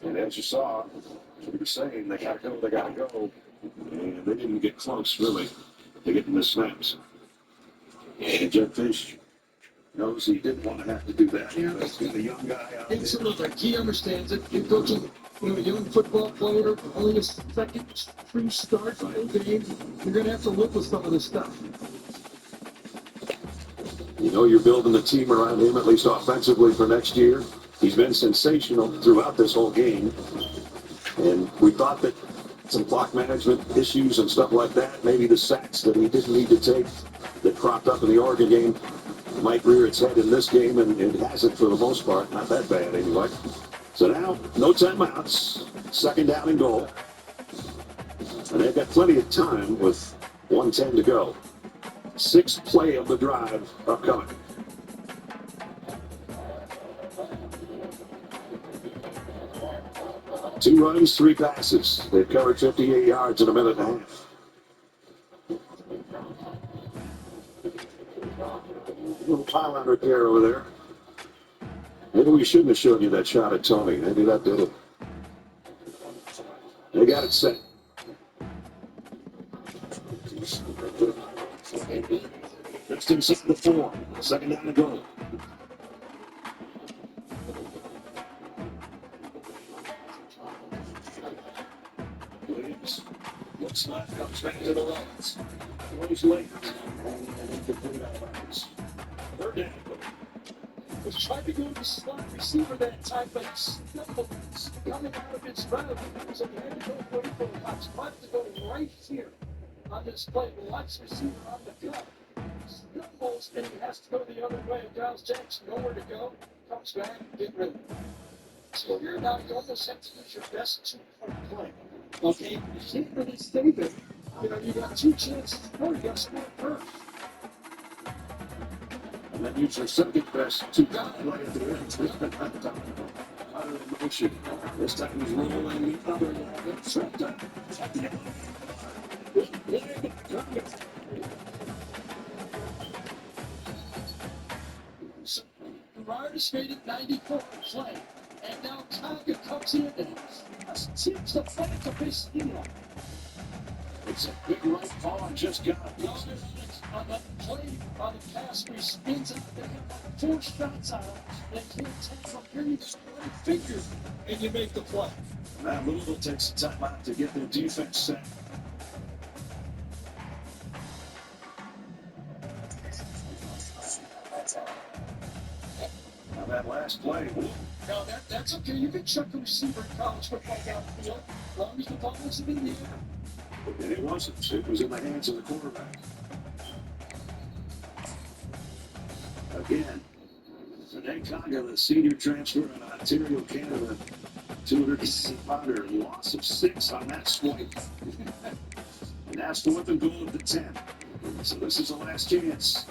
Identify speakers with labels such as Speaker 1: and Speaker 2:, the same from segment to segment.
Speaker 1: And as you saw, we were saying they got to go. And they didn't get close, really, to getting the snaps. And Jed Fish knows he didn't want to have to do that. Yeah, he's got a young guy out there.
Speaker 2: Absolutely. He understands it. You're coaching a young football player, only a second free start for the game. You're going to have to live with some of this stuff.
Speaker 1: You know you're building the team around him, at least offensively, for next year. He's been sensational throughout this whole game. And we thought that some clock management issues and stuff like that, maybe the sacks that he didn't need to take that cropped up in the Oregon game, might rear its head in this game, and it hasn't for the most part. Not that bad, anyway. So now, no timeouts. Second down and goal. And they've got plenty of time with 1:10 to go. Sixth play of the drive upcoming. Two runs, three passes. They've covered 58 yards in a minute and a half. A little pylon repair over there. Maybe we shouldn't have shown you that shot at Tony. Maybe that did it. They got it set. Just inside the 4. Second down to go. Williams looks left, comes back to the left. Throws late. Third down.
Speaker 2: Was trying to go to the slot receiver that time, but stumbles coming out of his route. So he had to go for it for the box. Wanted to go right here on this play. The box receiver on the cut. Stumbles, and he has to go the other way. Giles Jackson, nowhere to go. Comes back, get rid of it. So you're now, you almost have to use your best two-point play. Okay, you can't really stay there. You got two chances to score. You got to score first.
Speaker 1: And then use your second best to play at the end. Out of motion. This time he's rolling the other way. Trapped up.
Speaker 2: So, Gerardus made it 94 play. And now Tonga comes in and tips the back of his heel.
Speaker 1: It's a big right ball and just got it.
Speaker 2: On that play, on the pass where he spins out there, 4 shots out, and can't take from here. You just figure, and you make the play.
Speaker 1: Now Louisville takes a timeout to get their defense set. Now that last play.
Speaker 2: Now that's okay. You can check the receiver in college football down the field, as long as the ball isn't in the air.
Speaker 1: And it wasn't. It was in the hands of the quarterback. Again, Renee Tonga, the senior transfer in Ontario, Canada, 280 pounder, loss of 6 on that swipe. And that's 4th and goal at the 10. So this is the last chance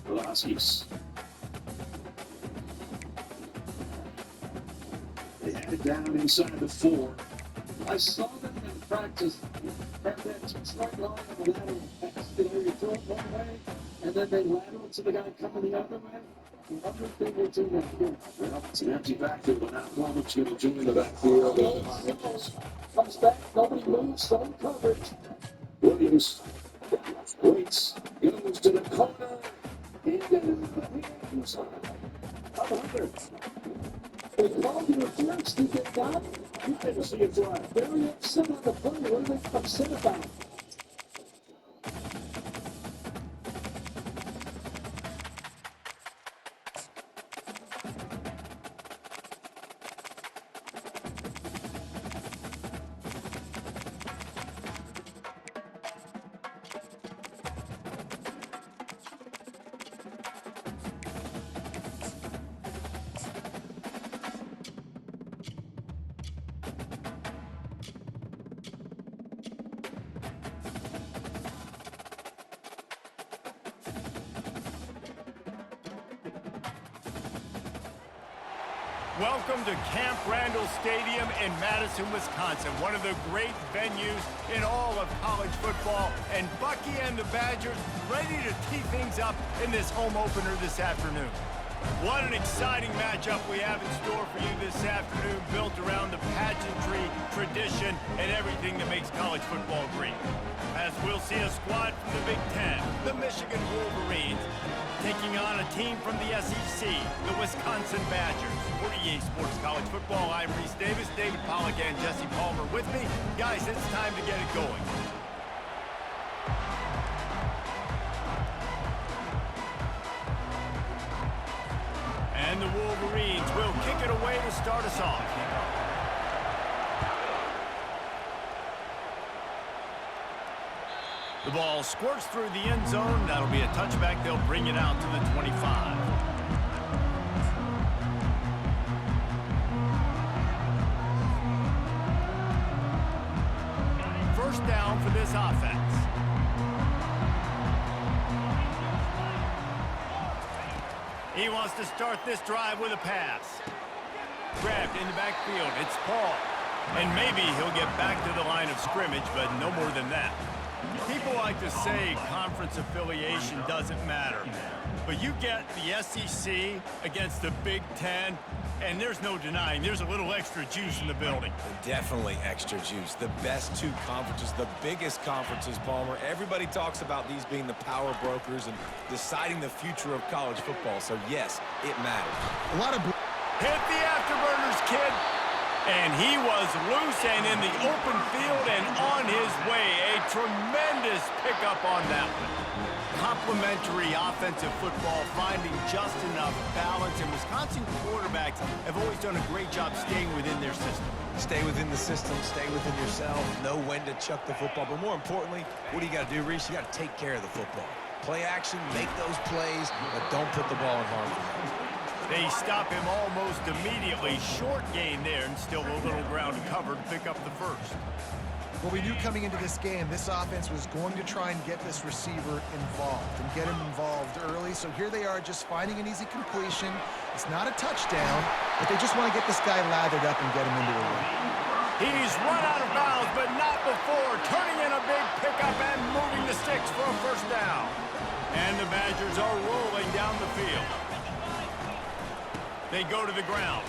Speaker 1: for the Huskies. They had it down inside the 4.
Speaker 2: I saw them in practice. Have that two-strike line and the lateral pass. You throw it one way, and then they lateral to the guy coming the other way. I wonder if they will do that again.
Speaker 1: Well, it's an empty backfield, but now Plumlett's going to join the backfield.
Speaker 2: Comes back, nobody moves, zone coverage.
Speaker 1: Williams waits, goes to the corner, into the hands of Hunter.
Speaker 2: They called the interference to get down.
Speaker 1: You didn't see it drive.
Speaker 2: Very upset on the play. What are they upset about?
Speaker 3: Welcome to Camp Randall Stadium in Madison, Wisconsin, one of the great venues in all of college football. And Bucky and the Badgers ready to tee things up in this home opener this afternoon. What an exciting matchup we have in store for you this afternoon, built around the pageantry, tradition, and everything that makes college football great. As we'll see a squad from the Big Ten, the Michigan Wolverines, taking on a team from the SEC, the Wisconsin Badgers. For EA Sports College Football, I'm Reese Davis, David Pollack, and Jesse Palmer with me. Guys, it's time to get it going. And the Wolverines will kick it away to start us off. The ball squirts through the end zone. That'll be a touchback. They'll bring it out to the 25. First down for this offense. He wants to start this drive with a pass. Grabbed in the backfield. It's Paul. And maybe he'll get back to the line of scrimmage, but no more than that. People like to say conference affiliation doesn't matter. But you get the SEC against the Big Ten, and there's no denying there's a little extra juice in the building.
Speaker 4: Definitely extra juice. The best two conferences, the biggest conferences, Palmer. Everybody talks about these being the power brokers and deciding the future of college football. So, yes, it matters.
Speaker 5: A lot of...
Speaker 3: Hit the afterburners, kid. And he was loose and in the open field and on his way. A tremendous pickup on that one. Complementary offensive football, finding just enough balance. And Wisconsin quarterbacks have always done a great job staying within their system.
Speaker 4: Stay within the system, stay within yourself, know when to chuck the football. But more importantly, what do you got to do, Reese? You got to take care of the football. Play action, make those plays, but don't put the ball in harm's way.
Speaker 3: They stop him almost immediately. Short gain there, and still a little ground to cover to pick up the first.
Speaker 5: Well, we knew coming into this game, this offense was going to try and get this receiver involved and get him involved early. So here they are just finding an easy completion. It's not a touchdown, but they just want to get this guy lathered up and get him into a run.
Speaker 3: He's run out of bounds, but not before. Turning in a big pickup and moving the sticks for a first down. And the Badgers are rolling down the field. They go to the ground.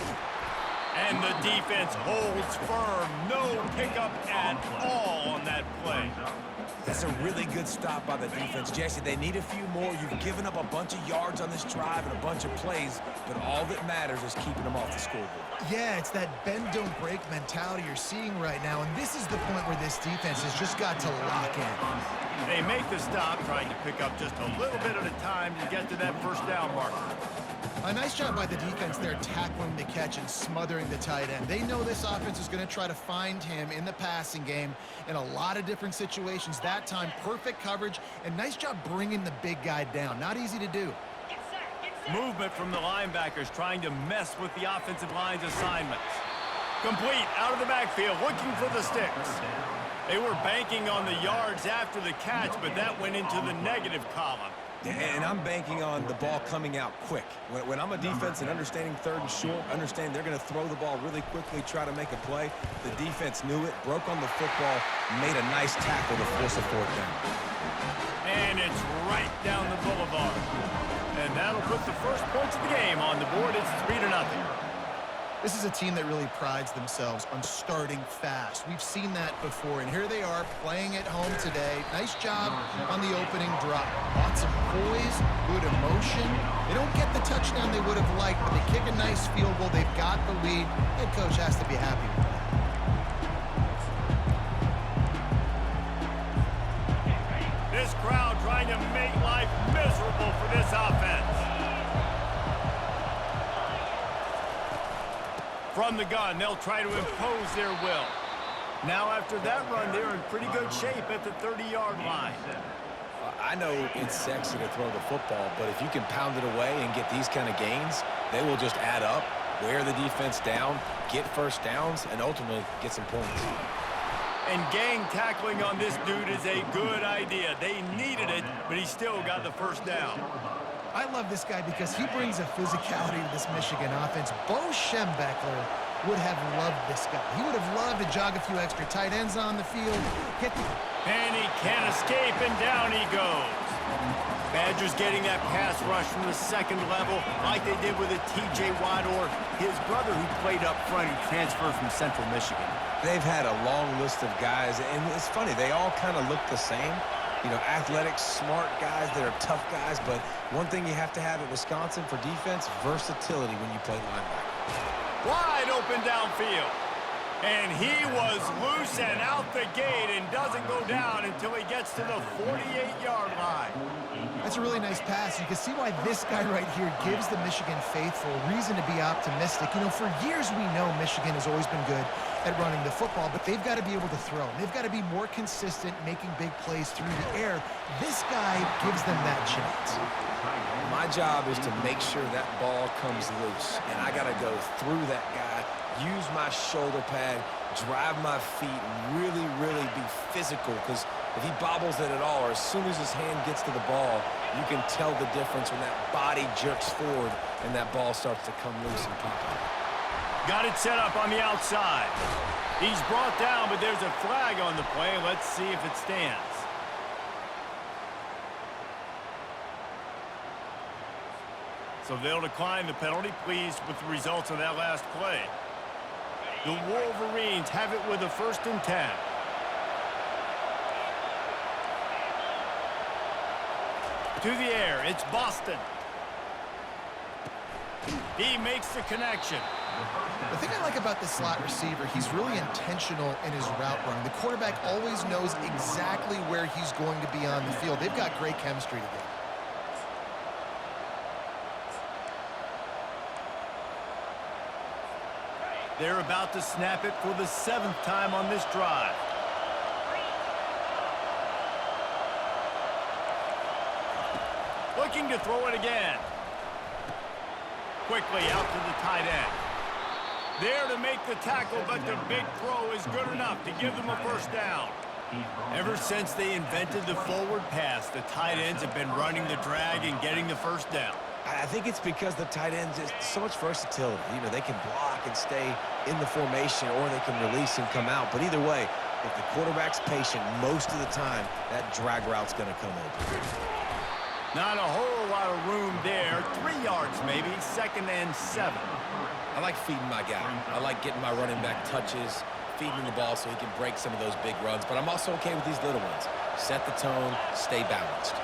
Speaker 3: And the defense holds firm. No pickup at all on that play.
Speaker 4: That's a really good stop by the defense. Jesse, they need a few more. You've given up a bunch of yards on this drive and a bunch of plays, but all that matters is keeping them off the scoreboard.
Speaker 5: Yeah, it's that bend, don't break mentality you're seeing right now, and this is the point where this defense has just got to lock in.
Speaker 3: They make the stop, trying to pick up just a little bit at a time to get to that first down marker.
Speaker 5: A nice job by the defense there, tackling the catch and smothering the tight end. They know this offense is going to try to find him in the passing game in a lot of different situations. That time, perfect coverage, and nice job bringing the big guy down. Not easy to do.
Speaker 3: Movement from the linebackers trying to mess with the offensive line's assignments. Complete out of the backfield, looking for the sticks. They were banking on the yards after the catch, but that went into the negative column.
Speaker 4: And I'm banking on the ball coming out quick. When I'm a defense and understanding third and short, understand they're going to throw the ball really quickly, try to make a play. The defense knew it, broke on the football, made a nice tackle to force a fourth down.
Speaker 3: And it's right down the boulevard. And that'll put the first points of the game on the board. It's 3-0.
Speaker 5: This is a team that really prides themselves on starting fast. We've seen that before, and here they are playing at home today. Nice job on the opening drop. Lots of poise, good emotion. They don't get the touchdown they would have liked, but they kick a nice field goal. They've got the lead. Head coach has to be happy with that.
Speaker 3: This crowd trying to make life miserable for this offense. From the gun, they'll try to impose their will. Now, after that run, they're in pretty good shape at the 30-yard line.
Speaker 4: I know it's sexy to throw the football, but if you can pound it away and get these kind of gains, they will just add up, wear the defense down, get first downs, and ultimately get some points.
Speaker 3: And gang tackling on this dude is a good idea. They needed it, but he still got the first down.
Speaker 5: I love this guy because he brings a physicality to this Michigan offense. Bo Schembechler would have loved this guy. He would have loved to jog a few extra tight ends on the field.
Speaker 3: And he can't escape, and down he goes. Badgers getting that pass rush from the second level like they did with a T.J. Watt or his brother who played up front who transferred from Central Michigan.
Speaker 4: They've had a long list of guys, and it's funny, they all kind of look the same. You know, athletic, smart guys that are tough guys, but one thing you have to have at Wisconsin for defense, versatility when you play linebacker.
Speaker 3: Wide open downfield. And he was loose and out the gate and doesn't go down until he gets to the 48-yard line.
Speaker 5: That's a really nice pass. You can see why this guy right here gives the Michigan faithful reason to be optimistic. You know, for years we know Michigan has always been good at running the football, but they've got to be able to throw. They've got to be more consistent making big plays through the air. This guy gives them that chance.
Speaker 4: My job is to make sure that ball comes loose, and I got to go through that guy, use my shoulder pad, drive my feet, really, really be physical, because if he bobbles it at all, or as soon as his hand gets to the ball, you can tell the difference when that body jerks forward and that ball starts to come loose and pop out.
Speaker 3: Got it set up on the outside. He's brought down, but there's a flag on the play. Let's see if it stands. So they'll decline the penalty, pleased with the results of that last play. The Wolverines have it with a 1st and 10. To the air, it's Boston. He makes the connection.
Speaker 5: The thing I like about the slot receiver, he's really intentional in his route running. The quarterback always knows exactly where he's going to be on the field. They've got great chemistry together.
Speaker 3: They're about to snap it for the 7th time on this drive. Looking to throw it again. Quickly out to the tight end. There to make the tackle, but the big throw is good enough to give them a 1st down. Ever since they invented the forward pass, the tight ends have been running the drag and getting the 1st down.
Speaker 4: I think it's because the tight ends is so much versatility. You know, they can block and stay in the formation, or they can release and come out. But either way, if the quarterback's patient most of the time, that drag route's going to come open.
Speaker 3: Not a whole lot of room there. 3 yards maybe, 2nd and 7.
Speaker 4: I like feeding my guy. I like getting my running back touches, feeding him the ball so he can break some of those big runs. But I'm also okay with these little ones. Set the tone, stay balanced.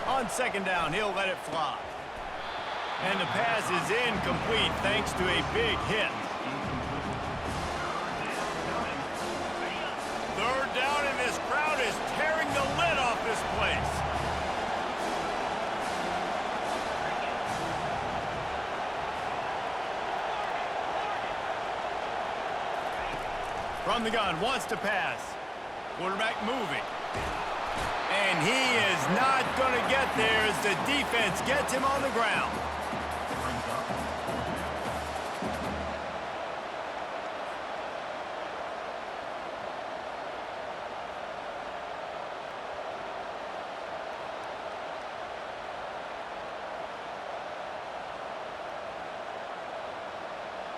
Speaker 3: On 2nd down, he'll let it fly. And the pass is incomplete thanks to a big hit. 3rd down, and this crowd is tearing the lid off this place. From the gun, wants to pass. Quarterback moving. And he is not going to get there as the defense gets him on the ground.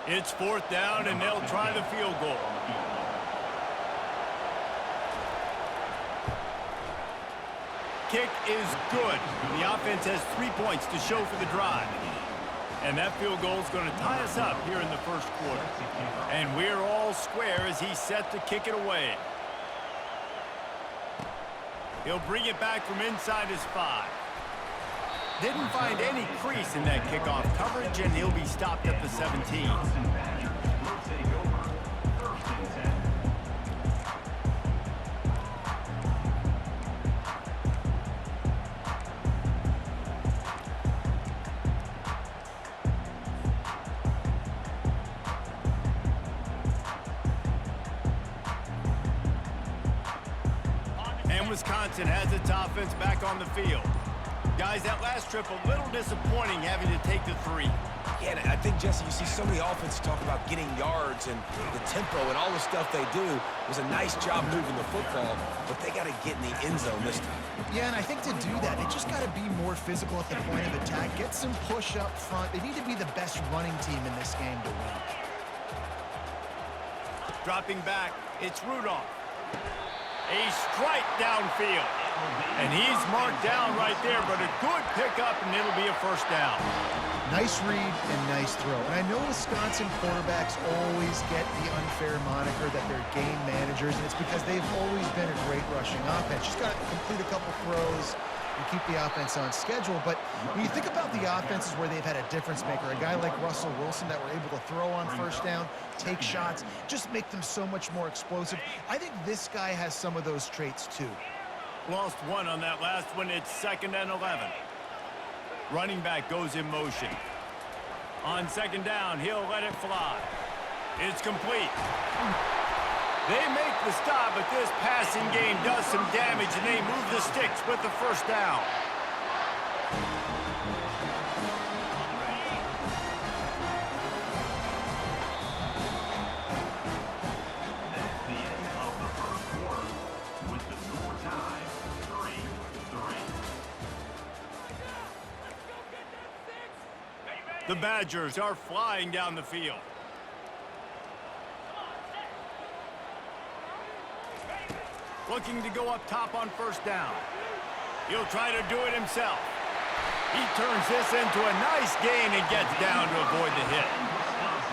Speaker 3: It's 4th down, and they'll try the field goal. Kick is good. The offense has 3 points to show for the drive. And that field goal is going to tie us up here in the 1st quarter. And we're all square as he's set to kick it away. He'll bring it back from inside his 5. Didn't find any crease in that kickoff coverage, and he'll be stopped at the 17. And Wisconsin has its offense back on the field. Guys, that last trip a little disappointing having to take the 3.
Speaker 4: Yeah, and I think, Jesse, you see so many offenses talk about getting yards and the tempo and all the stuff they do. It was a nice job moving the football, but they got to get in the end zone this time.
Speaker 5: Yeah, and I think to do that, they just got to be more physical at the point of attack. Get some push up front. They need to be the best running team in this game to win.
Speaker 3: Dropping back, it's Rudolph. A strike downfield. And he's marked down right there, but a good pickup, and it'll be a first down.
Speaker 5: Nice read and nice throw. And I know Wisconsin quarterbacks always get the unfair moniker that they're game managers, and it's because they've always been a great rushing offense. Just got to complete a couple throws and keep the offense on schedule. But when you think about the offenses where they've had a difference maker, a guy like Russell Wilson that were able to throw on first down, take shots, just make them so much more explosive. I think this guy has some of those traits too.
Speaker 3: Lost one on that last one. It's 2nd and 11. Running back goes in motion. On 2nd down, he'll let it fly. It's complete. They make the stop, but this passing game does some damage, and they move the sticks with the first down. The Badgers are flying down the field. Looking to go up top on first down. He'll try to do it himself. He turns this into a nice gain and gets down to avoid the hit.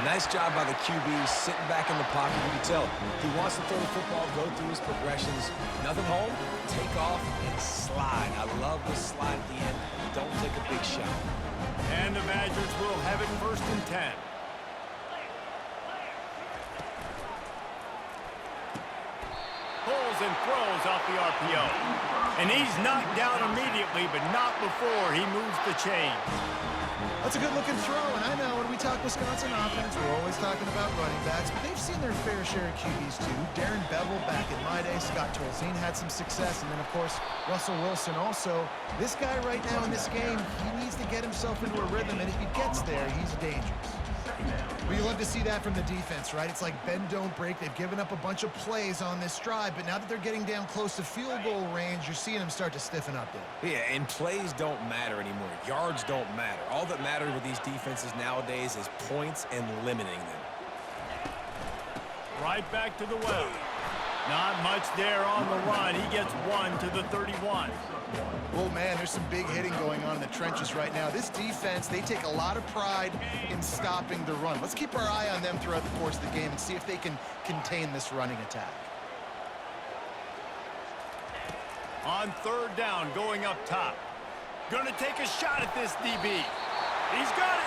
Speaker 4: Nice job by the QB, sitting back in the pocket. You can tell he wants to throw the football, go through his progressions. Nothing home, take off, and slide. I love the slide at the end. Don't take a big shot.
Speaker 3: And the Badgers will have it 1st and 10. Pulls and throws off the RPO. And he's knocked down immediately, but not before he moves the chains.
Speaker 5: That's a good-looking throw, and I know when we talk Wisconsin offense, we're always talking about running backs, but they've seen their fair share of QBs too. Darren Bevel back in my day, Scott Tolzien had some success, and then, of course, Russell Wilson also. This guy right now in this game, he needs to get himself into a rhythm, and if he gets there, he's dangerous. Well, you love to see that from the defense, right? It's like bend, don't break. They've given up a bunch of plays on this drive, but now that they're getting down close to field goal range, you're seeing them start to stiffen up there.
Speaker 4: Yeah, and plays don't matter anymore. Yards don't matter. All that matters with these defenses nowadays is points and limiting them.
Speaker 3: Right back to the well. Not much there on the run. He gets one to the 31.
Speaker 5: Oh, man, there's some big hitting going on in the trenches right now. This defense, they take a lot of pride in stopping the run. Let's keep our eye on them throughout the course of the game and see if they can contain this running attack.
Speaker 3: On 3rd down, going up top. Gonna take a shot at this DB. He's got it.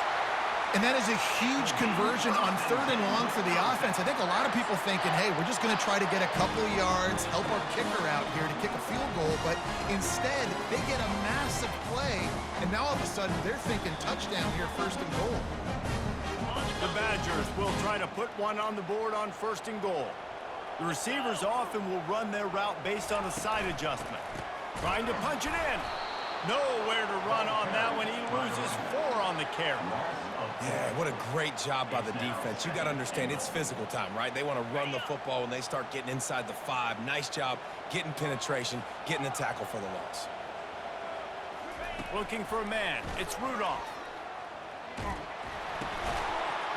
Speaker 5: And that is a huge conversion on 3rd and long for the offense. I think a lot of people thinking, hey, we're just going to try to get a couple of yards, help our kicker out here to kick a field goal. But instead, they get a massive play, and now all of a sudden they're thinking touchdown here, 1st and goal.
Speaker 3: The Badgers will try to put one on the board on 1st and goal. The receivers often will run their route based on a side adjustment. Trying to punch it in. Nowhere to run on that one. He loses 4 on the carry.
Speaker 4: Yeah, what a great job by the defense. You got to understand, it's physical time, right? They want to run the football when they start getting inside the 5. Nice job getting penetration, getting a tackle for the loss.
Speaker 3: Looking for a man. It's Rudolph.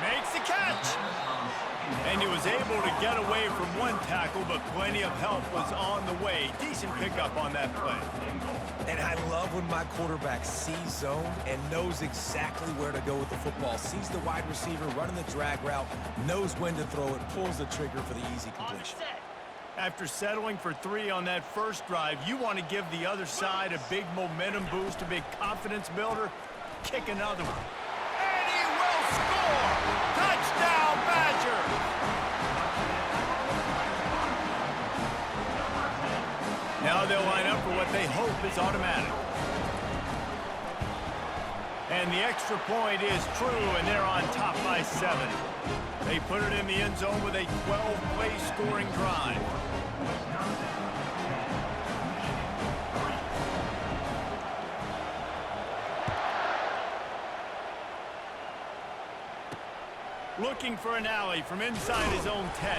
Speaker 3: Makes the catch. And he was able to get away from one tackle, but plenty of help was on the way. Decent pickup on that play.
Speaker 4: And I love when my quarterback sees zone and knows exactly where to go with the football. Sees the wide receiver running the drag route, knows when to throw it, pulls the trigger for the easy completion.
Speaker 3: After settling for 3 on that first drive, you want to give the other side a big momentum boost, a big confidence builder. Kick another one. And he will score! Touchdown, Badgers! Now they'll line up for what they hope is automatic. And the extra point is true, and they're on top by 7. They put it in the end zone with a 12-play scoring drive. Looking for an alley from inside his own 10.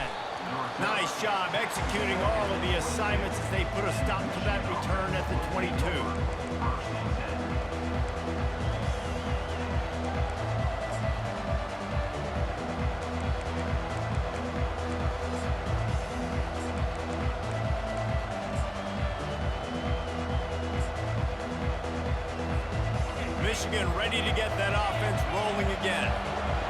Speaker 3: Nice job executing all of the assignments as they put a stop to that return at the 22. Michigan ready to get that offense rolling again.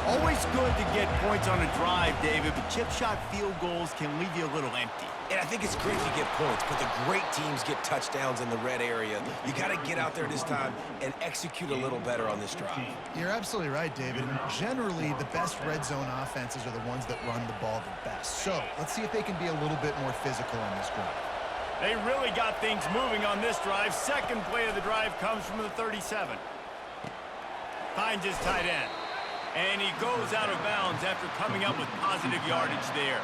Speaker 3: Always good to get points on a drive, David, but chip shot field goals can leave you a little empty.
Speaker 4: And I think it's great to get points, but the great teams get touchdowns in the red area. You got to get out there this time and execute a little better on this drive.
Speaker 5: You're absolutely right, David. And generally, the best red zone offenses are the ones that run the ball the best. So let's see if they can be a little bit more physical on this drive.
Speaker 3: They really got things moving on this drive. Second play of the drive comes from the 37. Finds his tight end. And he goes out of bounds after coming up with positive yardage there.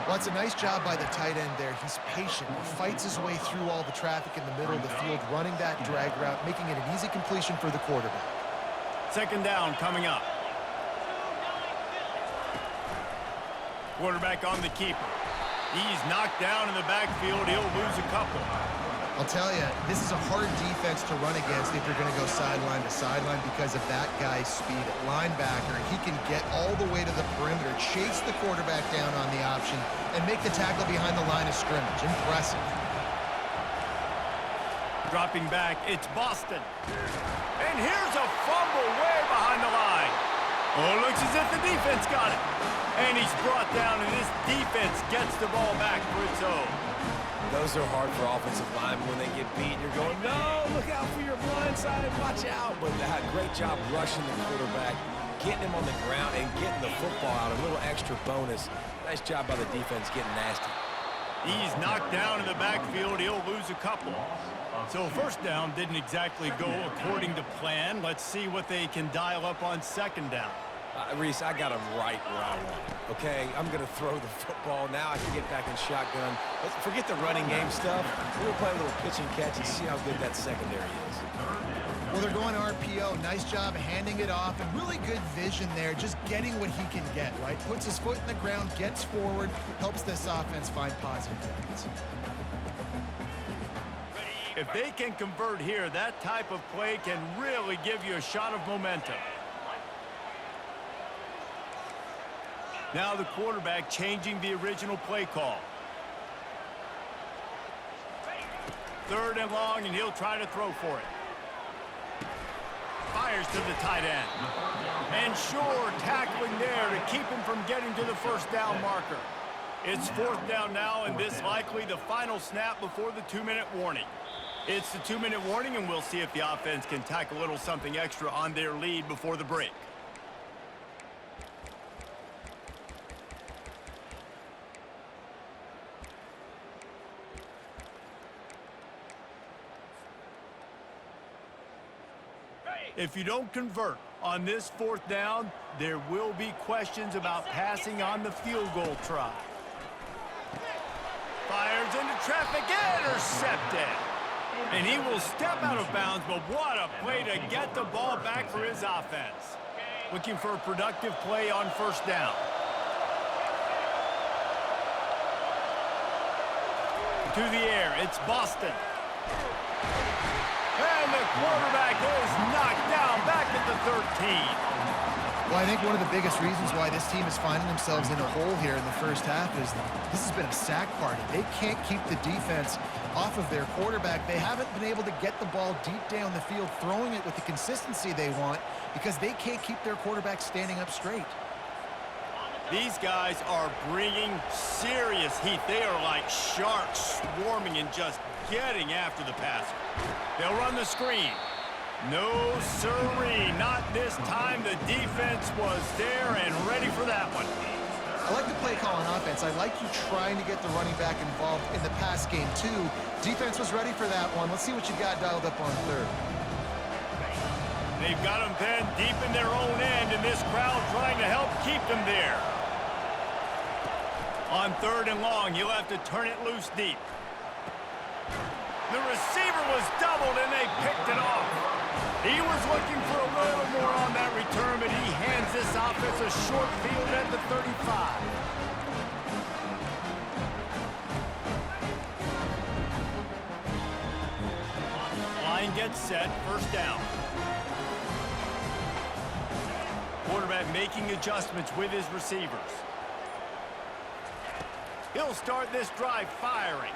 Speaker 5: Well, it's a nice job by the tight end there. He's patient. He fights his way through all the traffic in the middle of the field, running that drag route, making it an easy completion for the quarterback.
Speaker 3: Second down coming up. Quarterback on the keeper. He's knocked down in the backfield. He'll lose a couple.
Speaker 5: I'll tell you, this is a hard defense to run against if you're going to go sideline to sideline because of that guy's speed at linebacker. He can get all the way to the perimeter, chase the quarterback down on the option, and make the tackle behind the line of scrimmage. Impressive.
Speaker 3: Dropping back, it's Boston. And here's a fumble way behind the line. Oh, looks as if the defense got it. And he's brought down, and this defense gets the ball back for its own.
Speaker 4: Those are hard for offensive linemen when they get beat. You're going, no, look out for your blind side, watch out. But they had a great job rushing the quarterback, getting him on the ground, and getting the football out. A little extra bonus. Nice job by the defense getting nasty.
Speaker 3: He's knocked down in the backfield. He'll lose a couple. So first down didn't exactly go according to plan. Let's see what they can dial up on second down.
Speaker 4: Reese, I got him right where I want him, okay? I'm going to throw the football. Now I can get back in shotgun. Let's forget the running game stuff. We'll play a little pitch and catch and see how good that secondary is.
Speaker 5: Well, they're going RPO. Nice job handing it off, and really good vision there, just getting what he can get, right? Puts his foot in the ground, gets forward, helps this offense find positive points.
Speaker 3: If they can convert here, that type of play can really give you a shot of momentum. Now the quarterback changing the original play call. Third and long, and he'll try to throw for it. Fires to the tight end. And sure, tackling there to keep him from getting to the first down marker. It's fourth down now, and this likely the final snap before the 2-minute warning. It's the 2-minute warning, and we'll see if the offense can tack a little something extra on their lead before the break. If you don't convert on this fourth down, there will be questions about passing on the field goal try. Fires into traffic, intercepted. And he will step out of bounds, but what a play to get the ball back for his offense. Looking for a productive play on first down. To the air, it's Boston. And the quarterback is knocked down back at the 13.
Speaker 5: Well, I think one of the biggest reasons why this team is finding themselves in a hole here in the first half is this has been a sack party. They can't keep the defense off of their quarterback. They haven't been able to get the ball deep down the field, throwing it with the consistency they want because they can't keep their quarterback standing up straight.
Speaker 3: These guys are bringing serious heat. They are like sharks swarming and just getting after the passer. They'll run the screen. No siree, not this time. The defense was there and ready for that one.
Speaker 5: I like the play call on offense. I like you trying to get the running back involved in the pass game too. Defense was ready for that one. Let's see what you got dialed up on third.
Speaker 3: They've got them then deep in their own end, and this crowd trying to help keep them there. On third and long, he'll have to turn it loose deep. The receiver was doubled, and they picked it off. He was looking for a little more on that return, but he hands this offense a short field at the 35. Line gets set, first down. Quarterback making adjustments with his receivers. He'll start this drive firing.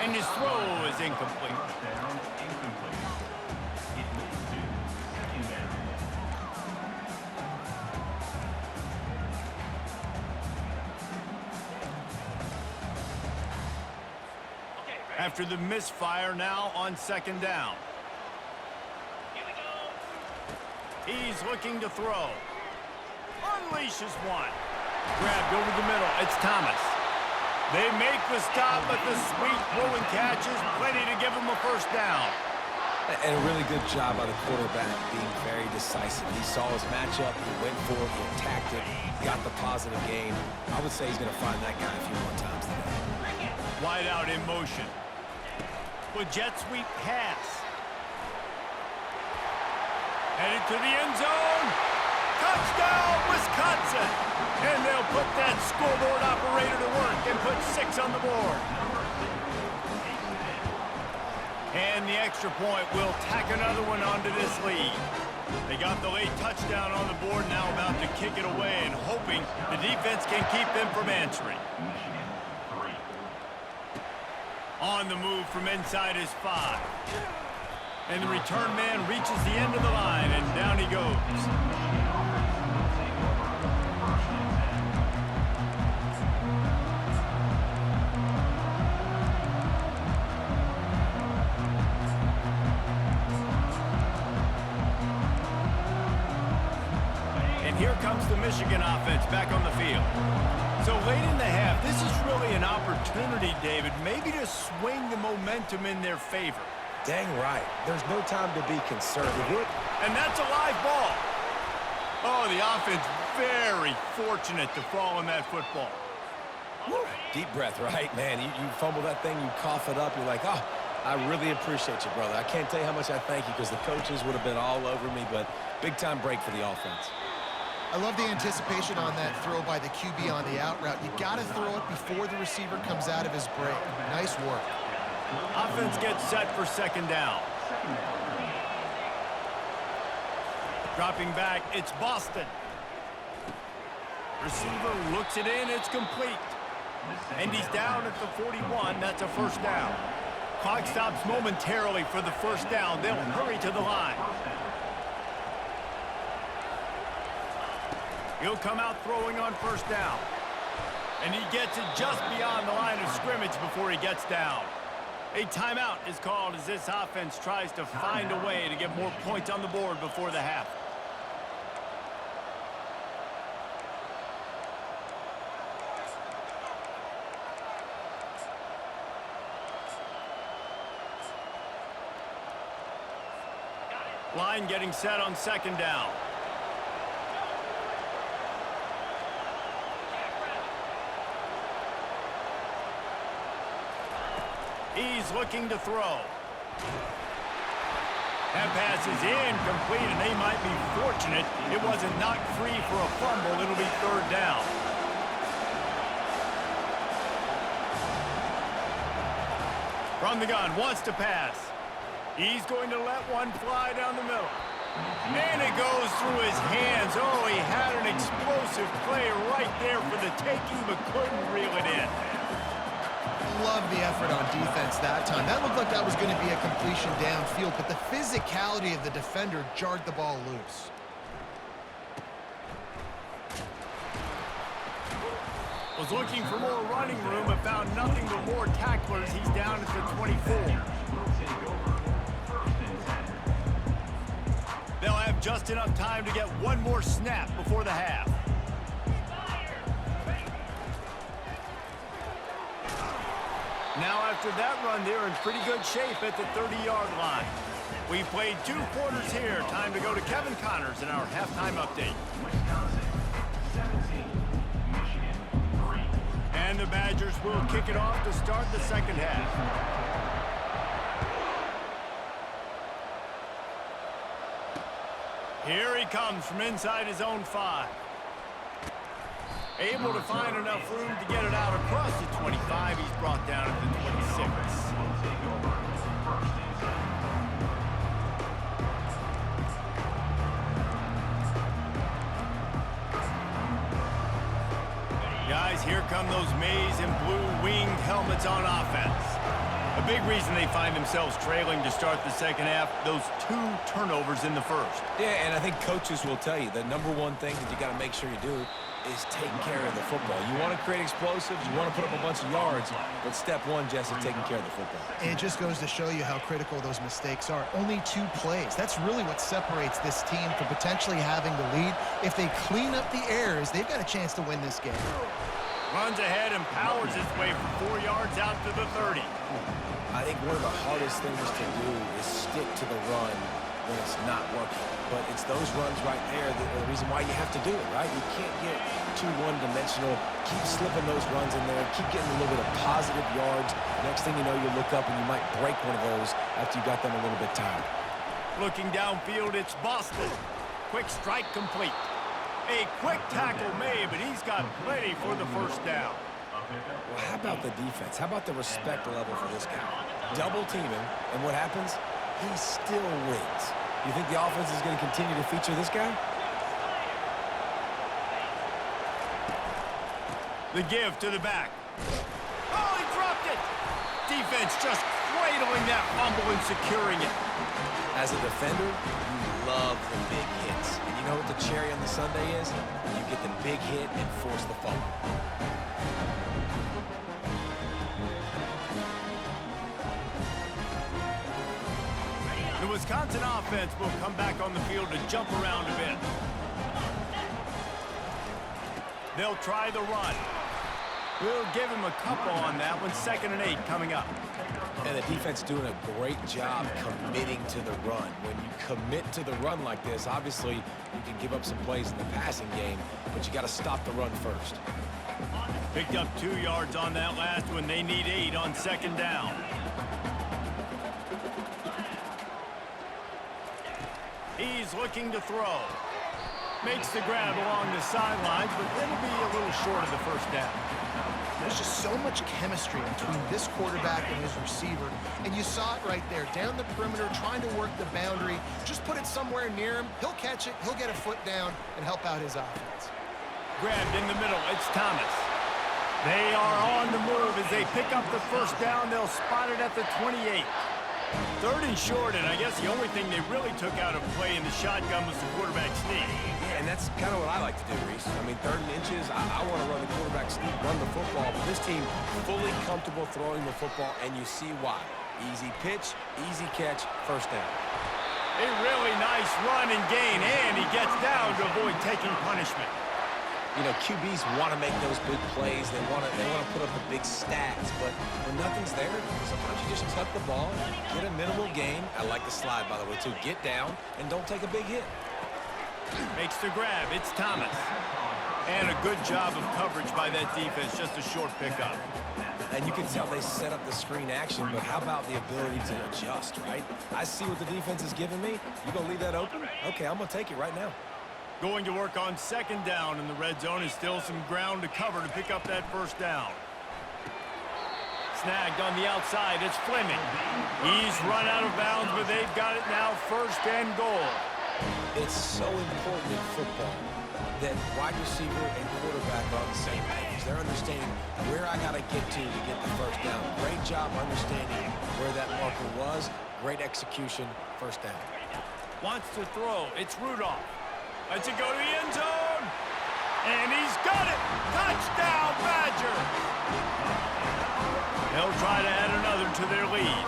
Speaker 3: And his throw is incomplete. After the misfire, now on second down. He's looking to throw. Unleashes one. Grabbed over the middle. It's Thomas. They make the stop, but the sweet throw and catch is plenty to give him a first down.
Speaker 4: And a really good job by the quarterback being very decisive. He saw his matchup, he went for it, he attacked it, got the positive gain. I would say he's going to find that guy a few more times today.
Speaker 3: Wide out in motion. With jet sweep pass. Headed to the end zone. Touchdown, Wisconsin! And they'll put that scoreboard operator to work and put 6 on the board. And the extra point will tack another one onto this lead. They got the late touchdown on the board, now about to kick it away and hoping the defense can keep them from answering. On the move from inside his 5. And the return man reaches the end of the line, and down he goes. Here comes the Michigan offense back on the field. So late in the half, this is really an opportunity, David, maybe to swing the momentum in their favor.
Speaker 4: Dang right. There's no time to be conservative.
Speaker 3: And that's a live ball. Oh, the offense very fortunate to fall on that football.
Speaker 4: Woo. Deep breath, right, man? You fumble that thing, you cough it up, you're like, oh, I really appreciate you, brother. I can't tell you how much I thank you because the coaches would have been all over me, but big-time break for the offense.
Speaker 5: I love the anticipation on that throw by the QB on the out route. You got to throw it before the receiver comes out of his break. Nice work.
Speaker 3: Offense gets set for second down. Dropping back, it's Boston. Receiver looks it in, it's complete. And he's down at the 41, that's a first down. Clock stops momentarily for the first down. They'll hurry to the line. He'll come out throwing on first down. And he gets it just beyond the line of scrimmage before he gets down. A timeout is called as this offense tries to find a way to get more points on the board before the half. Line getting set on second down. He's looking to throw. That pass is incomplete, and they might be fortunate it wasn't knocked free for a fumble. It'll be third down. From the gun, wants to pass. He's going to let one fly down the middle. And it goes through his hands. Oh, he had an explosive play right there for the taking, but couldn't reel it in.
Speaker 5: Love the effort on defense that time. That looked like that was going to be a completion downfield, but the physicality of the defender jarred the ball loose.
Speaker 3: Was looking for more running room, but found nothing but more tacklers. He's down at the 24. They'll have just enough time to get one more snap before the half. Now after that run, they're in pretty good shape at the 30-yard line. We've played 2 quarters here. Time to go to Kevin Connors in our halftime update. And the Badgers will kick it off to start the second half. Here he comes from inside his own 5. Able to find enough room to get it out across the 25. He's brought down at the 26. Guys, here come those maize and blue winged helmets on offense. A big reason they find themselves trailing to start the second half, those 2 turnovers in the first.
Speaker 4: Yeah, and I think coaches will tell you the number one thing that you got to make sure you do is taking care of the football. You want to create explosives, you want to put up a bunch of yards, but step one, Jesse, taking care of the football.
Speaker 5: And it just goes to show you how critical those mistakes are. Only 2 plays. That's really what separates this team from potentially having the lead. If they clean up the errors, they've got a chance to win this game.
Speaker 3: Runs ahead and powers his way for 4 yards out to the 30.
Speaker 4: I think one of the hardest things to do is stick to the run when it's not working. But it's those runs right there that are the reason why you have to do it, right? You can't get too one-dimensional. Keep slipping those runs in there. Keep getting a little bit of positive yards. Next thing you know, you look up and you might break one of those after you got them a little bit tired.
Speaker 3: Looking downfield, it's Boston. Quick strike complete. A quick tackle made, but he's got plenty for the first down.
Speaker 4: Well, how about the defense? How about the respect level for this guy? Double team him, and what happens? He still wins. You think the offense is going to continue to feature this guy?
Speaker 3: The give to the back. Oh, he dropped it! Defense just cradling that fumble and securing it.
Speaker 4: As a defender, you love the big hits. And you know what the cherry on the sundae is? You get the big hit and force the fumble.
Speaker 3: The Wisconsin offense will come back on the field to jump around a bit. They'll try the run. We'll give him a couple on that one. 2nd and 8 coming up.
Speaker 4: And the defense doing a great job committing to the run. When you commit to the run like this, obviously you can give up some plays in the passing game, but you got to stop the run first.
Speaker 3: Picked up 2 yards on that last one. They need 8 on 2nd down. He's looking to throw. Makes the grab along the sidelines, but it'll be a little short of the first down.
Speaker 5: There's just so much chemistry between this quarterback and his receiver, and you saw it right there, down the perimeter, trying to work the boundary. Just put it somewhere near him. He'll catch it, he'll get a foot down, and help out his offense.
Speaker 3: Grabbed in the middle. It's Thomas. They are on the move as they pick up the first down. They'll spot it at the 28. 3rd and short, and I guess the only thing they really took out of play in the shotgun was the quarterback sneak.
Speaker 4: Yeah, and that's kind of what I like to do, Reese. I mean, 3rd and inches, I want to run the quarterback sneak, run the football, but this team fully comfortable throwing the football, and you see why. Easy pitch, easy catch, first down.
Speaker 3: A really nice run and gain, and he gets down to avoid taking punishment.
Speaker 4: You know, QBs want to make those big plays. They want to put up the big stats, but when nothing's there, sometimes you just tuck the ball, get a minimal gain. I like the slide, by the way, too. Get down and don't take a big hit.
Speaker 3: Makes the grab. It's Thomas. And a good job of coverage by that defense. Just a short pickup.
Speaker 4: And you can tell they set up the screen action, but how about the ability to adjust, right? I see what the defense is giving me. You going to leave that open? Okay, I'm going to take it right now.
Speaker 3: Going to work on 2nd down in the red zone. Is still some ground to cover to pick up that first down. Snagged on the outside. It's Fleming. He's run out of bounds, but they've got it now 1st and goal.
Speaker 4: It's so important in football that wide receiver and quarterback are on the same page. They're understanding where I got to get the first down. Great job understanding where that marker was. Great execution, first down.
Speaker 3: Wants to throw. It's Rudolph. Lets it go to the end zone. And he's got it. Touchdown, Badger. They'll try to add another to their lead.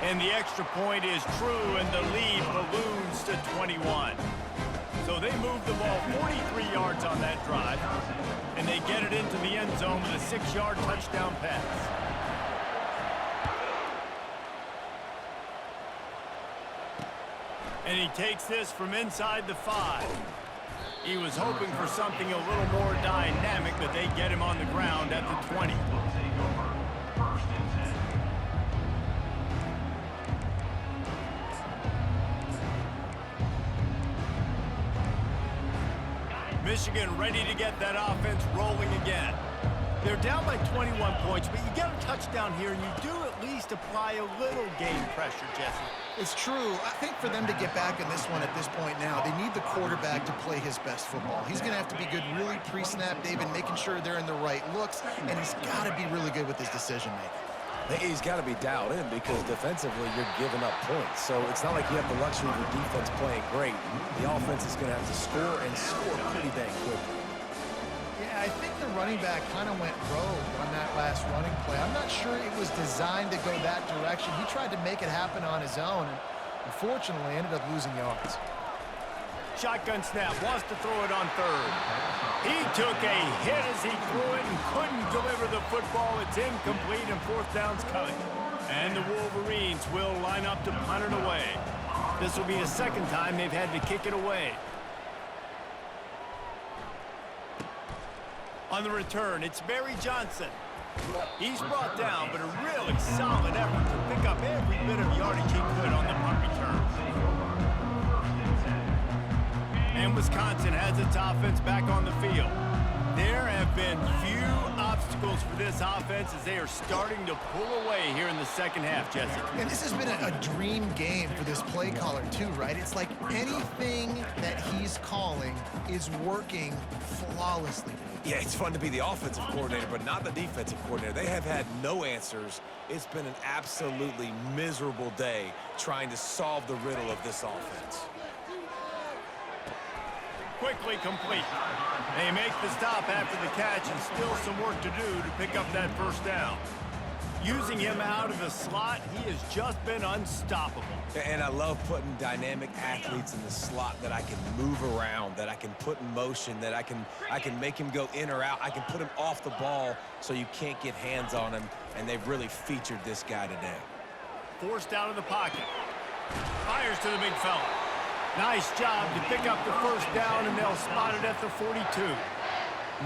Speaker 3: And the extra point is true, and the lead balloons to 21. So they move the ball 43 yards on that drive, and they get it into the end zone with a 6-yard touchdown pass. And he takes this from inside the 5. He was hoping for something a little more dynamic, but they get him on the ground at the 20. Michigan ready to get that offense rolling again. They're down by 21 points, but you get a touchdown here, and you do at least apply a little game pressure, Jesse.
Speaker 5: It's true. I think for them to get back in this one at this point now, they need the quarterback to play his best football. He's going to have to be good really pre-snap, David, making sure they're in the right looks, and he's got to be really good with his decision-making.
Speaker 4: He's got to be dialed in because defensively you're giving up points. So it's not like you have the luxury of your defense playing great. The offense is going to have to score and score pretty dang quickly.
Speaker 5: Yeah, I think the running back kind of went rogue on that last running play. I'm not sure it was designed to go that direction. He tried to make it happen on his own and unfortunately ended up losing yards.
Speaker 3: Shotgun snap, wants to throw it on third. He took a hit as he threw it and couldn't deliver the football. It's incomplete and fourth down's coming. And the Wolverines will line up to punt it away. This will be the second time they've had to kick it away. On the return, it's Barry Johnson. He's brought down, but a really solid effort to pick up every bit of yardage he could on the punt return. And Wisconsin has its offense back on the field. There have been few obstacles for this offense as they are starting to pull away here in the second half, Jesse.
Speaker 5: And this has been a dream game for this play caller too, right? It's like anything that he's calling is working flawlessly.
Speaker 4: Yeah, it's fun to be the offensive coordinator, but not the defensive coordinator. They have had no answers. It's been an absolutely miserable day trying to solve the riddle of this offense.
Speaker 3: Quickly complete. They make the stop after the catch and still some work to do to pick up that first down. Using him out of the slot, he has just been unstoppable.
Speaker 4: And I love putting dynamic athletes in the slot that I can move around, that I can put in motion, that I can make him go in or out. I can put him off the ball so you can't get hands on him, and they've really featured this guy today.
Speaker 3: Forced out of the pocket. Fires to the big fella. Nice job to pick up the first down, and they'll spot it at the 42.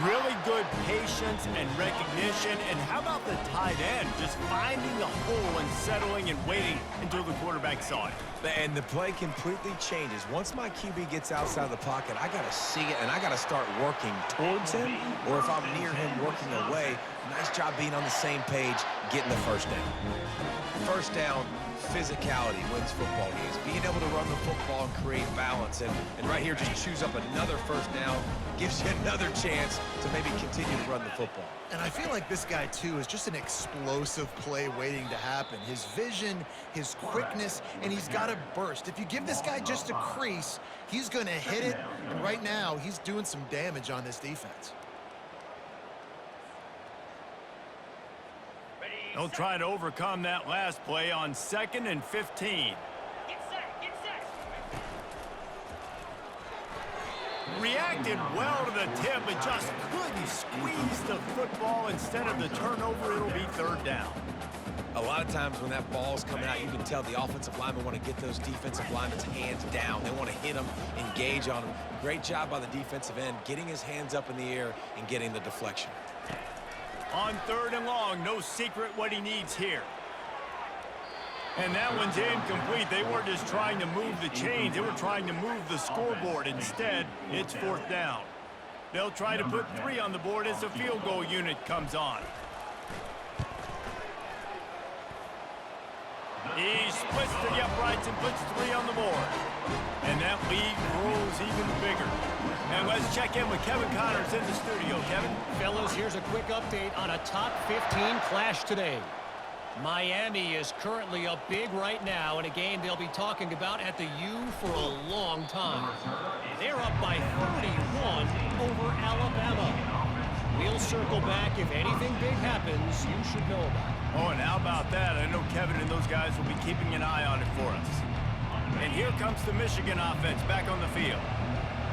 Speaker 3: Really good patience and recognition. And how about the tight end? Just finding the hole and settling and waiting until the quarterback saw it.
Speaker 4: And the play completely changes. Once my QB gets outside of the pocket, I got to see it, and I got to start working towards him, or if I'm near him, working away. Nice job being on the same page, getting the first down. First down, physicality wins football games. Being able to run the football and create balance. And right here, just choose up another first down, gives you another chance to maybe continue to run the football.
Speaker 5: And I feel like this guy, too, is just an explosive play waiting to happen. His vision, his quickness, and he's got a burst. If you give this guy just a crease, he's going to hit it. And right now, he's doing some damage on this defense.
Speaker 3: They'll try to overcome that last play on 2nd and 15. Reacted well to the tip, but just couldn't squeeze the football. Instead of the turnover, it'll be third down.
Speaker 4: A lot of times when that ball's coming out, you can tell the offensive linemen want to get those defensive linemen's hands down. They want to hit them, engage on them. Great job by the defensive end, getting his hands up in the air and getting the deflection.
Speaker 3: On 3rd and long, no secret what he needs here. And that one's incomplete. They weren't just trying to move the chains. They were trying to move the scoreboard. Instead, it's 4th down. They'll try to put 3 on the board as the field goal unit comes on. He splits the uprights and puts 3 on the board. And that lead grows even bigger. And let's check in with Kevin Connors in the studio. Kevin?
Speaker 6: Fellas, here's a quick update on a top 15 clash today. Miami is currently up big right now in a game they'll be talking about at the U for a long time. They're up by 31 over Alabama. We'll circle back if anything big happens you should know about.
Speaker 3: Oh, and how about that? I know Kevin and those guys will be keeping an eye on it for us. And here comes the Michigan offense back on the field.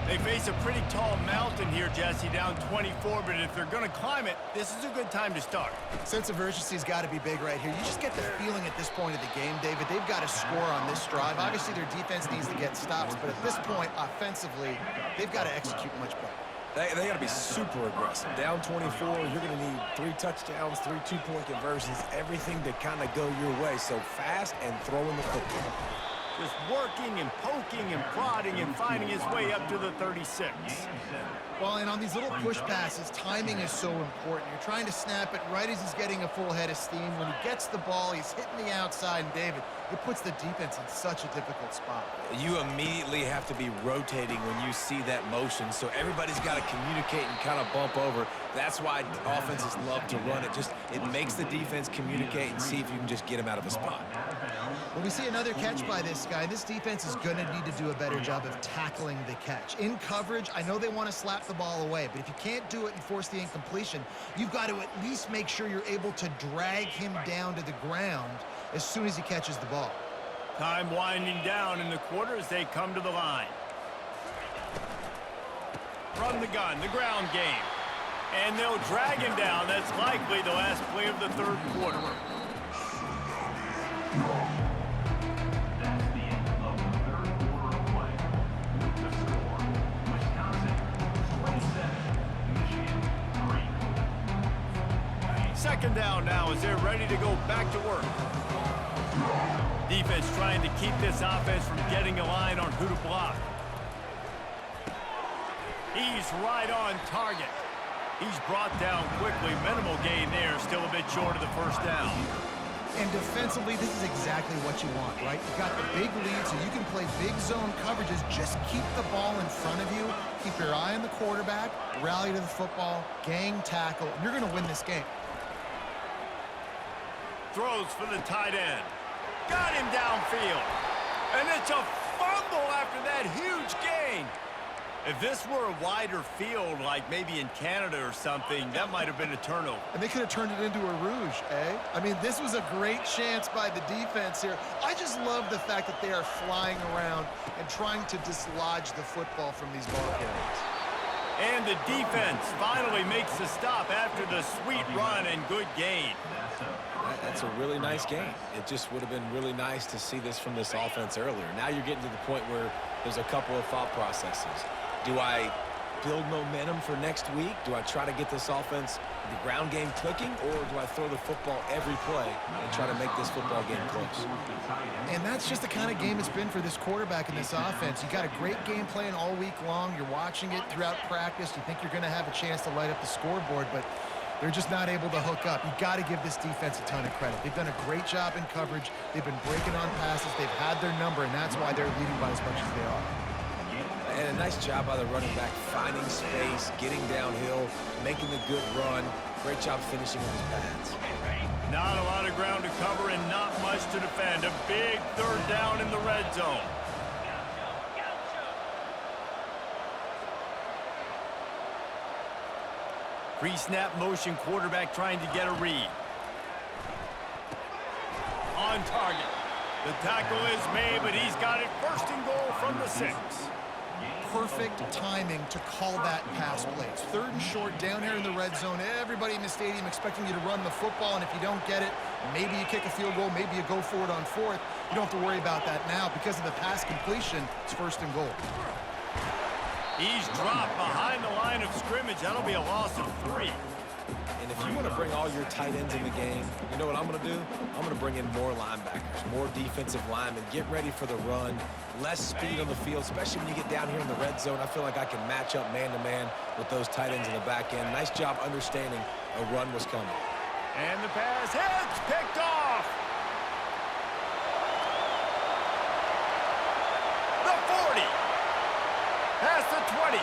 Speaker 3: They face a pretty tall mountain here, Jesse, down 24, but if they're going to climb it, this is a good time to start.
Speaker 5: Sense of urgency's got to be big right here. You just get the feeling at this point of the game, David, they've got to score on this drive. Obviously, their defense needs to get stops, but at this point, offensively, they've got to execute much better.
Speaker 4: They got to be super aggressive. Down 24, you're going to need 3 touchdowns, 3 two-point conversions, everything to kind of go your way. So fast and throwing the football.
Speaker 3: Just working and poking and prodding and finding his way up to the 36.
Speaker 5: Well, and on these little push passes, timing is so important. You're trying to snap it right as he's getting a full head of steam. When he gets the ball, he's hitting the outside. And, David, it puts the defense in such a difficult spot.
Speaker 4: You immediately have to be rotating when you see that motion, so everybody's got to communicate and kind of bump over. That's why offenses love to run it. It makes the defense communicate and see if you can just get them out of a spot.
Speaker 5: When we see another catch by this guy, this defense is going to need to do a better job of tackling the catch. In coverage, I know they want to slap the ball away, but if you can't do it and force the incompletion, you've got to at least make sure you're able to drag him down to the ground as soon as he catches the ball.
Speaker 3: Time winding down in the quarter as they come to the line. From the gun, the ground game. And they'll drag him down. That's likely the last play of the third quarter. Second down now as they're ready to go back to work. Defense trying to keep this offense from getting a line on who to block. He's right on target. He's brought down quickly. Minimal gain there, still a bit short of the first down.
Speaker 5: And defensively, this is exactly what you want, right? You've got the big lead, so you can play big zone coverages. Just keep the ball in front of you. Keep your eye on the quarterback. Rally to the football. Gang tackle. And you're going to win this game.
Speaker 3: Throws for the tight end. Got him downfield. And it's a fumble after that huge gain. If this were a wider field, like maybe in Canada or something, that might have been a turnover.
Speaker 5: And they could have turned it into a rouge, eh? I mean, this was a great chance by the defense here. I just love the fact that they are flying around and trying to dislodge the football from these ball carriers.
Speaker 3: And the defense finally makes the stop after the sweet run and good gain.
Speaker 4: That's a really nice game. It just would have been really nice to see this from this offense earlier. Now you're getting to the point where there's a couple of thought processes. Do I build momentum for next week? Do I try to get this offense, the ground game clicking, or do I throw the football every play and try to make this football game close?
Speaker 5: And that's just the kind of game it's been for this quarterback and this offense. You got a great game plan all week long. You're watching it throughout practice. You think you're going to have a chance to light up the scoreboard, but they're just not able to hook up. You got to give this defense a ton of credit. They've done a great job in coverage. They've been breaking on passes. They've had their number, and that's why they're leading by as much as they are.
Speaker 4: And a nice job by the running back, finding space, getting downhill, making a good run. Great job finishing with his pads.
Speaker 3: Not a lot of ground to cover and not much to defend. A big third down in the red zone. Pre-snap motion, quarterback trying to get a read. On target. The tackle is made, but he's got it first and goal from the 6.
Speaker 5: Perfect timing to call that pass play. It's third and short down here in the red zone. Everybody in the stadium expecting you to run the football, and if you don't get it, maybe you kick a field goal, maybe you go for it on fourth. You don't have to worry about that now. Because of the pass completion, it's first and goal.
Speaker 3: He's dropped behind the line of scrimmage. That'll be a loss of 3.
Speaker 4: And if you want to bring all your tight ends in the game, you know what I'm going to do? I'm going to bring in more linebackers, more defensive linemen, get ready for the run, less speed on the field, especially when you get down here in the red zone. I feel like I can match up man-to-man with those tight ends in the back end. Nice job understanding a run was coming.
Speaker 3: And the pass hits, picked off. The 40. Past the 20.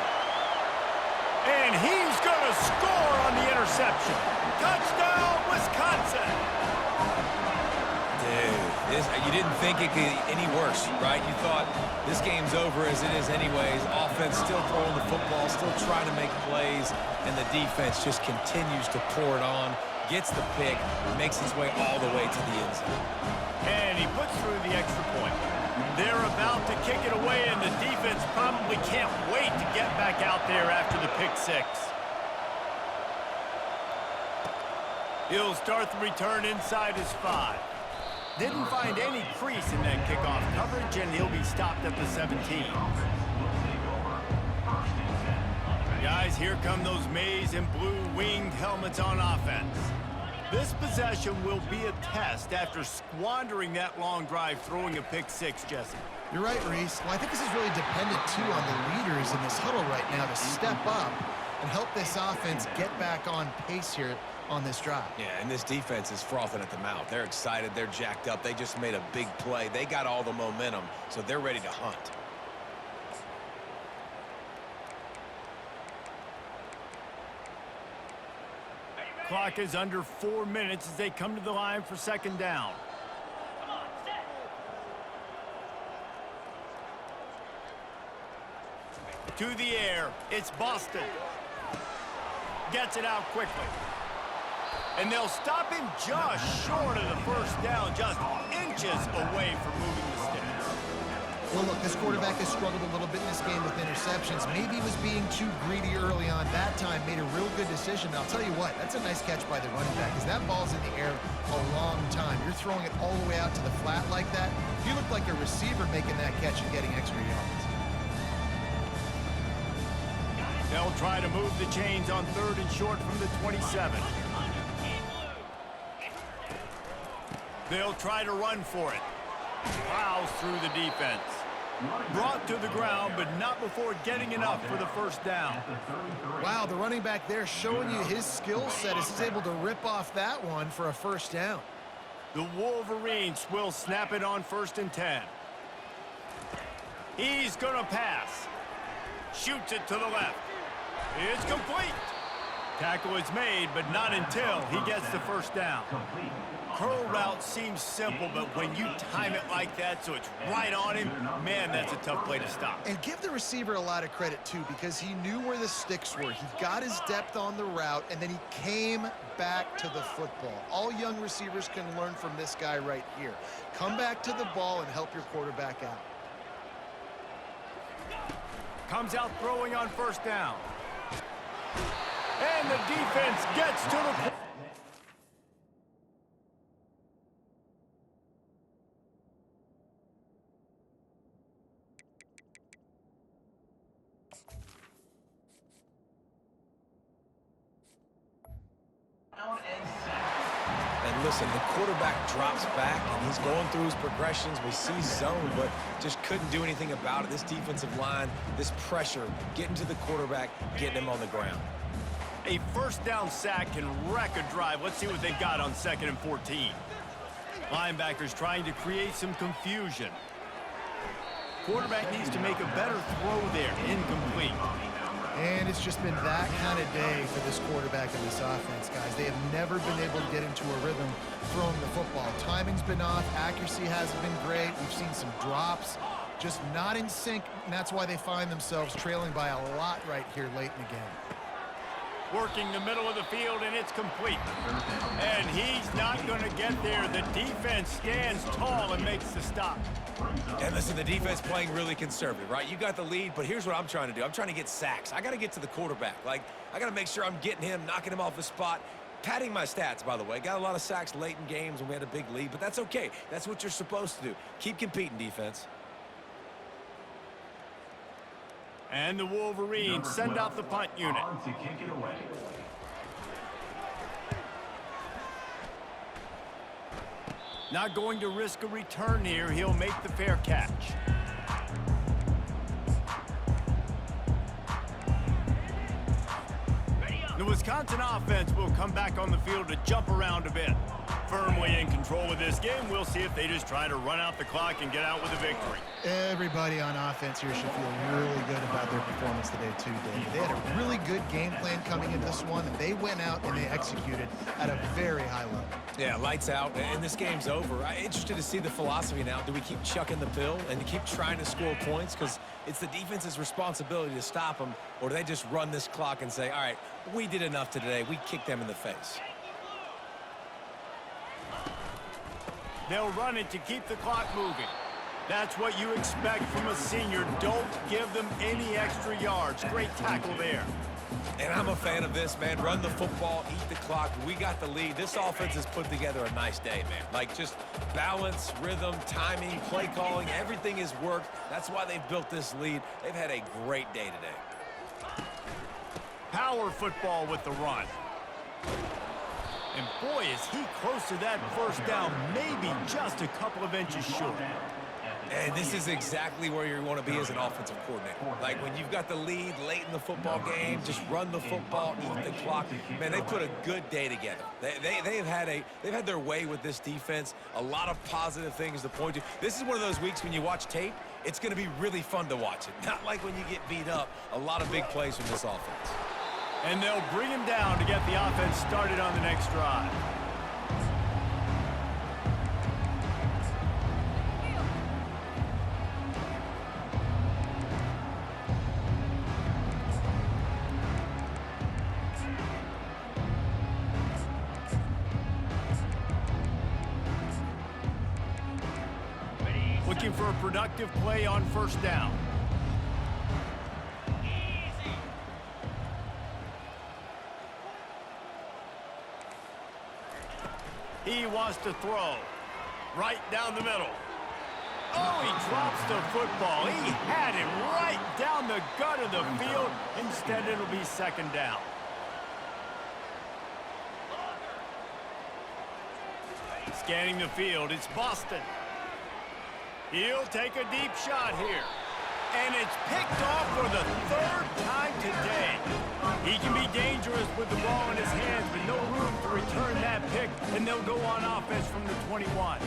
Speaker 3: And he's going to score on the interception. Touchdown, Wisconsin.
Speaker 4: Dude, you didn't think it could get any worse, right? You thought this game's over as it is anyways. Offense still throwing the football, still trying to make plays, and the defense just continues to pour it on, gets the pick, makes its way all the way to the end zone.
Speaker 3: And he puts through the extra point. They're about to kick it away, and the defense probably can't wait to get back out there after the pick 6. He'll start the return inside his 5. Didn't find any crease in that kickoff coverage, and he'll be stopped at the 17. Guys, here come those maize and blue winged helmets on offense. This possession will be a test after squandering that long drive, throwing a pick 6, Jesse.
Speaker 5: You're right, Reese. Well, I think this is really dependent, too, on the leaders in this huddle right now to step up and help this offense get back on pace here on this drive.
Speaker 4: Yeah, and this defense is frothing at the mouth. They're excited. They're jacked up. They just made a big play. They got all the momentum, so they're ready to hunt.
Speaker 3: Clock is under 4 minutes as they come to the line for second down. To the air, it's Boston. Gets it out quickly. And they'll stop him just short of the first down, just inches away from moving the sticks.
Speaker 5: Well, look, this quarterback has struggled a little bit in this game with interceptions. Maybe he was being too greedy early on. That time made a real good decision. And I'll tell you what, that's a nice catch by the running back, because that ball's in the air a long time. You're throwing it all the way out to the flat like that. You look like a receiver making that catch and getting extra yards.
Speaker 3: They'll try to move the chains on 3rd and short from the 27. They'll try to run for it. Plows through the defense. Brought to the ground, but not before getting enough for the first down.
Speaker 5: Wow, the running back there showing you his skill set as he's able to rip off that one for a first down.
Speaker 3: The Wolverines will snap it on 1st and 10. He's going to pass. Shoots it to the left. It's complete. Tackle is made, but not until he gets the first down. Curl route seems simple, but when you time it like that so it's right on him, man, that's a tough play to stop.
Speaker 5: And give the receiver a lot of credit, too, because he knew where the sticks were. He got his depth on the route, and then he came back to the football. All young receivers can learn from this guy right here. Come back to the ball and help your quarterback out.
Speaker 3: Comes out throwing on 1st down. And the defense gets to the...
Speaker 4: And listen, the quarterback drops back, and he's going through his progressions. We see zone, but just couldn't do anything about it. This defensive line, this pressure, getting to the quarterback, getting him on the ground.
Speaker 3: A first down sack can wreck a drive. Let's see what they've got on 2nd and 14. Linebackers trying to create some confusion. Quarterback needs to make a better throw there. Incomplete.
Speaker 5: And it's just been that kind of day for this quarterback and this offense, guys. They have never been able to get into a rhythm throwing the football. Timing's been off. Accuracy hasn't been great. We've seen some drops, just not in sync, and that's why they find themselves trailing by a lot right here late in the game.
Speaker 3: Working the middle of the field, and it's complete. And he's not going to get there. The defense stands tall and makes the stop.
Speaker 4: And listen, the defense playing really conservative, right? You got the lead, but here's what I'm trying to do. I'm trying to get sacks. I got to get to the quarterback. Like, I got to make sure I'm getting him, knocking him off his spot. Padding my stats, by the way. Got a lot of sacks late in games when we had a big lead, but that's okay. That's what you're supposed to do. Keep competing, defense.
Speaker 3: And the Wolverines send out the punt unit. Not going to risk a return here. He'll make the fair catch. The Wisconsin offense will come back on the field to jump around a bit. Firmly in control of this game. We'll see if they just try to run out the clock and get out with a victory.
Speaker 5: Everybody on offense here should feel really good about their performance today, too, Dave. They had a really good game plan coming into this one, and they went out and they executed at a very high level.
Speaker 4: Yeah, lights out, and this game's over. I'm interested to see the philosophy now. Do we keep chucking the pill and keep trying to score points? Because it's the defense's responsibility to stop them, or do they just run this clock and say, all right, we did enough today. We kicked them in the face.
Speaker 3: They'll run it to keep the clock moving. That's what you expect from a senior. Don't give them any extra yards. Great tackle there.
Speaker 4: And I'm a fan of this, man. Run the football, eat the clock. We got the lead. This offense has put together a nice day, man. Like, just balance, rhythm, timing, play calling, everything has worked. That's why they've built this lead. They've had a great day today.
Speaker 3: Power football with the run. And boy, is he close to that first down, maybe just a couple of inches short.
Speaker 4: And this is exactly where you want to be as an offensive coordinator. Like when you've got the lead late in the football game, just run the football, eat the clock. Man, they put a good day together. They've had their way with this defense. A lot of positive things to point to. This is one of those weeks when you watch tape, it's going to be really fun to watch it. Not like when you get beat up. A lot of big plays from this offense.
Speaker 3: And they'll bring him down to get the offense started on the next drive. Looking for a productive play on first down. He wants to throw right down the middle. Oh, he drops the football. He had it right down the gut of the field. Instead, it'll be second down. Scanning the field, it's Boston. He'll take a deep shot here. And it's picked off for the third time today. He can be dangerous with the ball in his hands, but no room to return that pick, and they'll go on offense from the 21.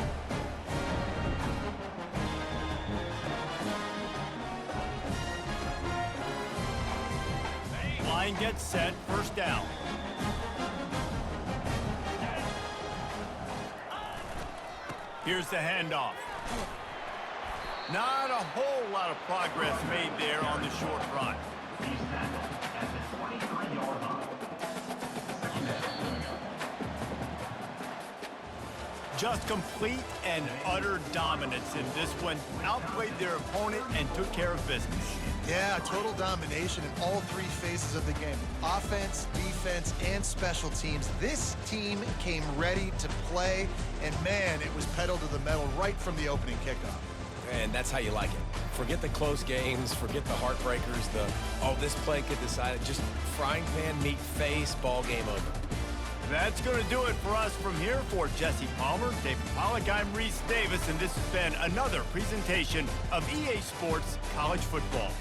Speaker 3: Line gets set, first down. Here's the handoff. Not a whole lot of progress made there on the short run. Just complete and utter dominance in this one. Outplayed their opponent and took care of business.
Speaker 5: Yeah, total domination in all three phases of the game. Offense, defense, and special teams. This team came ready to play, and man, it was pedal to the metal right from the opening kickoff.
Speaker 4: And that's how you like it. Forget the close games, forget the heartbreakers, this play could decide it. Just frying pan, meat face, ball game over.
Speaker 3: That's going to do it for us from here. For Jesse Palmer, David Pollack, I'm Reese Davis, and this has been another presentation of EA Sports College Football.